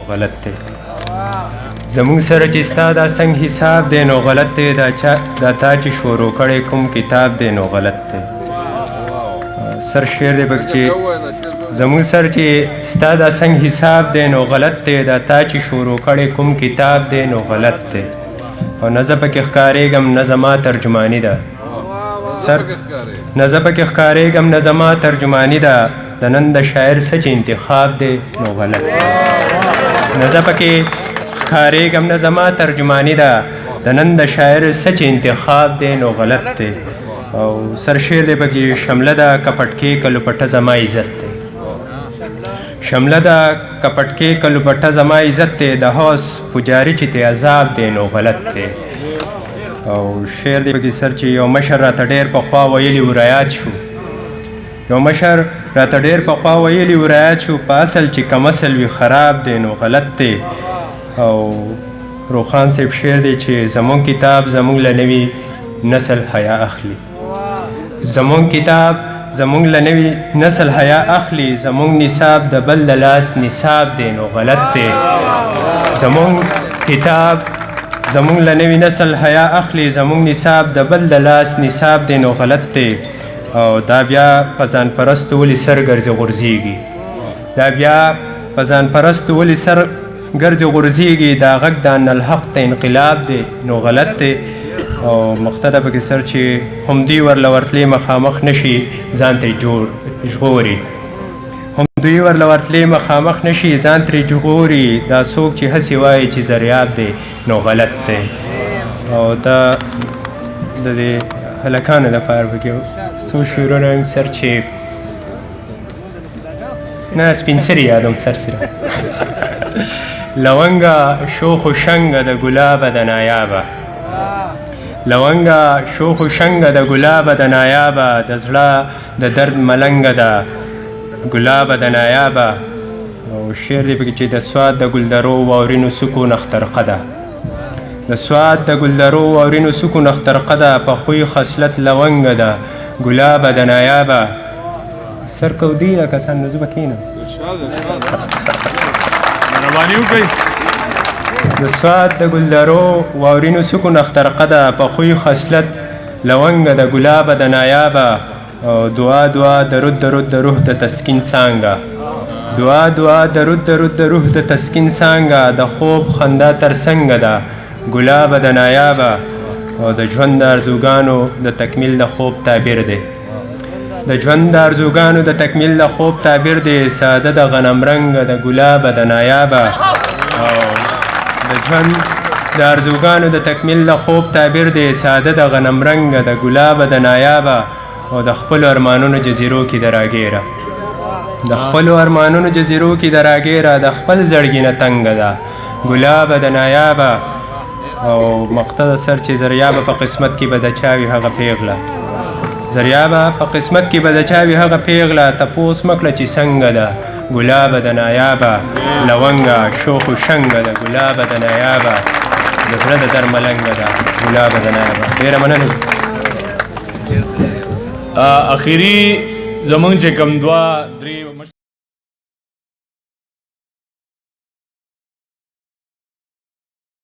غلط دی زمونږ سره چې ستا دا څنګه حساب دی نو غلط دی دا تا چې شروع کړی کوم کتاب دی نو غلط دی سر شعر دی پکې چې زمونږ سره چې ستا دا څنګه حساب دی نو غلط دی دا تا چې شروع کړی کوم کتاب دی نو غلط دی او نه زه پکې ښکارېږم نه زما ترجماني ده سر نه زه پکې ښکارېږم نه زما ترجماني ده د نن د شاعر څه چې انتخاب دی نو غلط دی نه زه پکې ښکارېږم نه زما ترجماني ده د نن د شاعر څه چې انتخاب دی نو غلط دی او سر شعر دی پکې شمله ده کپټکې کلوپټه زما عزت دی شمله ده کپټکې کلوپټه زما عزت دی د هوس پجاري چې ته عذاب دی نو غلط دی او شعر دی پکې سر چې یو مشر راته ډېر پخوا ویلي و رایاد شو یو مشر راته ډېر پخوا ویلي و رایاد شو په اصل چې کم اصل وي خراب دی نو غلط دی او روخان صاحب شعر دی چې زمونږ کتاب زمونږ له نوي نسل حیا اخلي زمونږ کتاب زمونږ له نوي نسل حیا اخلي زمونږ نصاب د بل د لاس نصاب دی نو غلط دی زمونږ کتاب زمونږ له نوي نسل حیا اخلي زمونږ نصاب د بل د لاس نصاب دی نو غلط دی او دا بیا په ځان پرستو ولې سر ګرځي غورځېږي دا بیا په ځان پرستو ولې سر ګرځي غورځېږي دا غږ د انالحق ته انقلاب دی نو غلط دی او مقتده پکې سر چې همدوی ورله ورتلې مخامخ نشي ځان ته ژغوري همدوی ورله ورتلې مخامخ نشي ځان ترې ژغوري دا څوک چې هسې وایي چې زریاب دی نو غلط دی او دا د دې هلکانو لپاره پکې څو شعرونه هم سر چې نه سپین سري یادوم سر سره لونګه شوخ و شنګه د ګلابه د نایابه لونګه شوخ و شنګه د ګلابه د نایابه د زړه د درد ملنګه ده ګلابه د نایابه او شعر دی پکې چې د سواد د ګلدرو واورینو سکون اخترقه ده د سواد د ګلدرو واورینو سکون اخترقه ده په خوی خصلت لونګه ده ګلابه د نایابه سر کودي ده کسان نو زه به کښېنم د سواد د ګلدرو واورینو سکون اخترقه ده په خوی خصلت لونګه د ګلابه د نایابه دعا دعا درود درود د روح د تسکین څانګه دعا دعا درود درود د روح د تسکین څانګه د خوب خندا ترڅنګه ده ګلابه د نایابه او د ژوند د ارزوګانو د تکمیل د خوب تعبیر دی د ژوند د ارزوګانو د تکمیل د خوب تعبیر دی ساده د غنم رنګه د ګلابه د نایابه او د ژوند د ارزوګانو د تکمیل د خوب تعبیر دی ساده د غنم رنګه د ګلابه د نایابه او د خپلو ارمانونو جزیرو کې د راګیره د خپلو ارمانونو جزیرو کې د راګیره د خپل زړګي نه تنګه ده ګلابه د نایابه او مقتده سر چې زریابه په قسمت کې به د چا وي هغه پیغله زریابه په قسمت کې به د چا وي هغه پیغله تپوس مه کړه چې څنګه ده ګلابه د نایابه لونګه شوخ و شنګه ده ګلابه د نایابه د زړه د درملنګه ده ګلابه د نایابه ډېره مننه اخري زمونږ چې کوم دوه درې